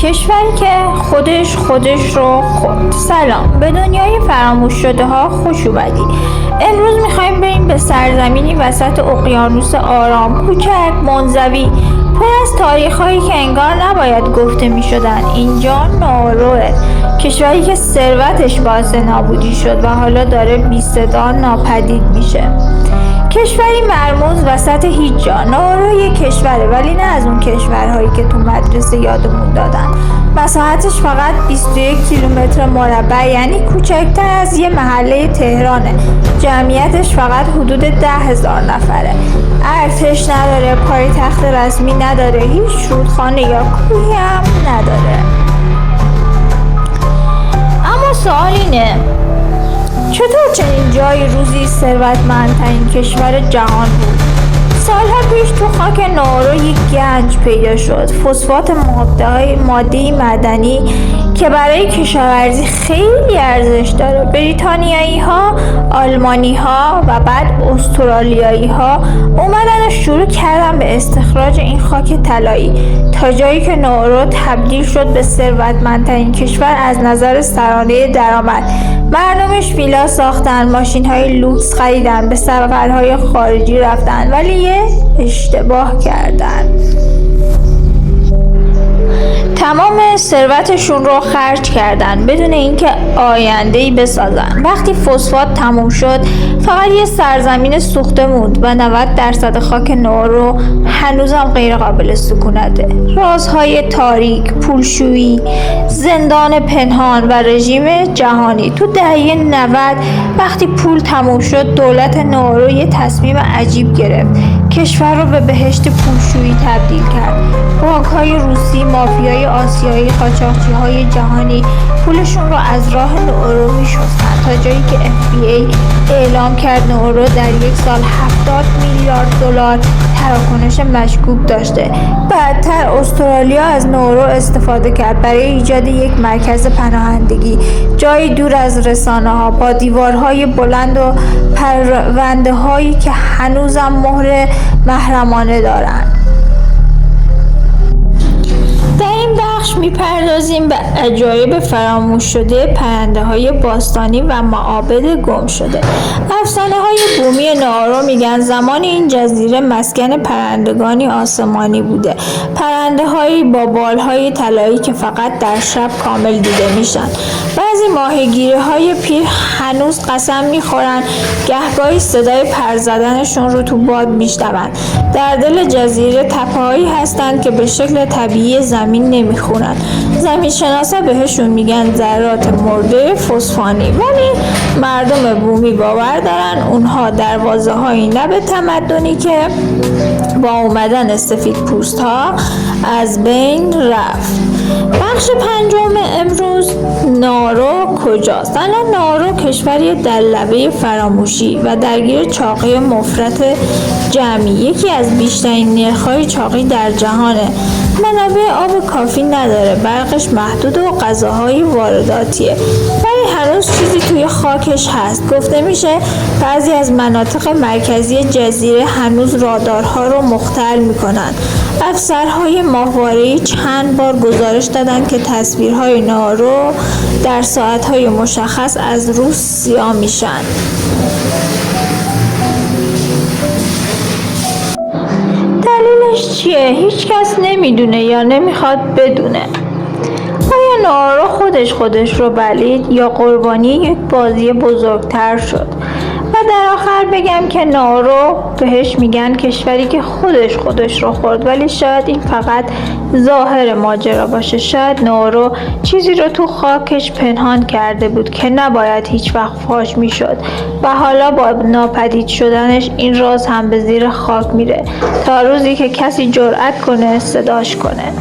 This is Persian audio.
کشوری که خودش رو خورد. سلام، به دنیای فراموش شده ها خوش اومدی. امروز میخوایم بریم به سرزمینی وسط اقیانوس آرام، کوچک، منزوی، پر از تاریخ‌هایی که انگار نباید گفته میشدن. اینجا نوروه، کشوری که ثروتش باعث نابودی شد و حالا داره بی صدا ناپدید میشه. کشوری مرموز وسط هیچ جا. نورو یک کشوره، ولی نه از اون کشورهایی که تو مدرسه یادمون دادن. مساحتش فقط 21 کیلومتر مربع، یعنی کوچکتر از یه محله تهرانه. جمعیتش فقط حدود 10,000 نفره. ارتش نداره، پایتخت رسمی نداره، هیچ رودخانه یا کوهی هم نداره. اما سوال اینه، چطور چنین جایی روزی ثروتمندترین کشور جهان بود؟ سالها پیش تو خاک نورو یک گنج پیدا شد، فسفات، ماده معدنی که برای کشاورزی خیلی ارزش داره. بریتانیایی ها، آلمانی ها و بعد استرالیایی ها اومدن و شروع کردن به استخراج این خاک طلایی، تا جایی که نورو تبدیل شد به ثروتمندترین کشور از نظر سرانه درآمد. مردمش ویلا ساختن، ماشین های لوکس خریدن، به سفرهای خارجی رفتن، ولی یه اشتباه کردن. تمام ثروتشون رو خرج کردن بدون اینکه آینده‌ای بسازن. وقتی فسفات تموم شد، فقط یه سرزمین سوخته موند و 90% خاک نورو هنوزم غیر قابل سکونته. رازهای تاریک، پولشویی، زندان پنهان و رژیم جهانی. تو دهه 90 وقتی پول تموم شد، دولت نورو یه تصمیم عجیب گرفت. کشور رو به بهشت پولشویی تبدیل کرد. بانک‌های روسی، مافیای آسیایی، قاچاقچی‌های جهانی پولشون رو از راه نورو می‌شستن، تا جایی که FBI اعلام کرد نورو در یک سال 70 میلیارد دلار تراکنش مشکوک داشته. بعدتر استرالیا از نورو استفاده کرد برای ایجاد یک مرکز پناهندگی، جایی دور از رسانه‌ها، با دیوارهای بلند و پرونده‌هایی که هنوزم مهر محرمانه دارند. در این بخش میپردازیم به عجایب فراموش شده پرنده‌های باستانی و معابد گم شده. افسانه‌های بومی نورو میگن زمان این جزیره مسکن پرندگانی آسمانی بوده. پرنده‌هایی با بالهای طلایی که فقط در شب کامل دیده میشن. بعضی ماهیگیره‌های پیر هنوز قسم میخورن، گهگاهی صدای پر زدنشون رو تو باد میشنون. در دل جزیره تپه‌هایی هستند که به شکل طبیعی زمین نمیخونن. زمین شناسا بهشون میگن ذرات مرده فسفانی، ولی مردم بومی باور دارن اونها دروازه‌هایی نه به تمدنی که با اومدن سفید پوست ها از بین رفت. بخش پنجم امروز، نورو کجاست؟ الان نورو کشوری در لبه فراموشی و درگیر چاقی مفرط جمعی، یکی از بیشترین نرخ‌های چاقی در جهانه. منابع آب کافی نداره، برقش محدود و غذاهای وارداتیه، ولی هنوز چیزی توی خاکش هست. گفته میشه بعضی از مناطق مرکزی جزیره هنوز رادارها رو مختل میکنن. افسرهای ماهواره‌ای چند بار گزارش دادن که تصویرهای نورو در ساعتهای مشخص از روز سیاه میشن. دلیلش چیه؟ هیچ کس نمیدونه یا نمیخواد بدونه. آیا نورو خودش رو بلید یا قربانی یک بازی بزرگتر شد؟ و در آخر بگم که نورو بهش میگن کشوری که خودش رو خورد، ولی شاید این فقط ظاهر ماجرا باشه. شاید نورو چیزی رو تو خاکش پنهان کرده بود که نباید هیچ وقت فاش میشد و حالا با ناپدید شدنش این راز هم به زیر خاک میره، تا روزی که کسی جرأت کنه صداش کنه.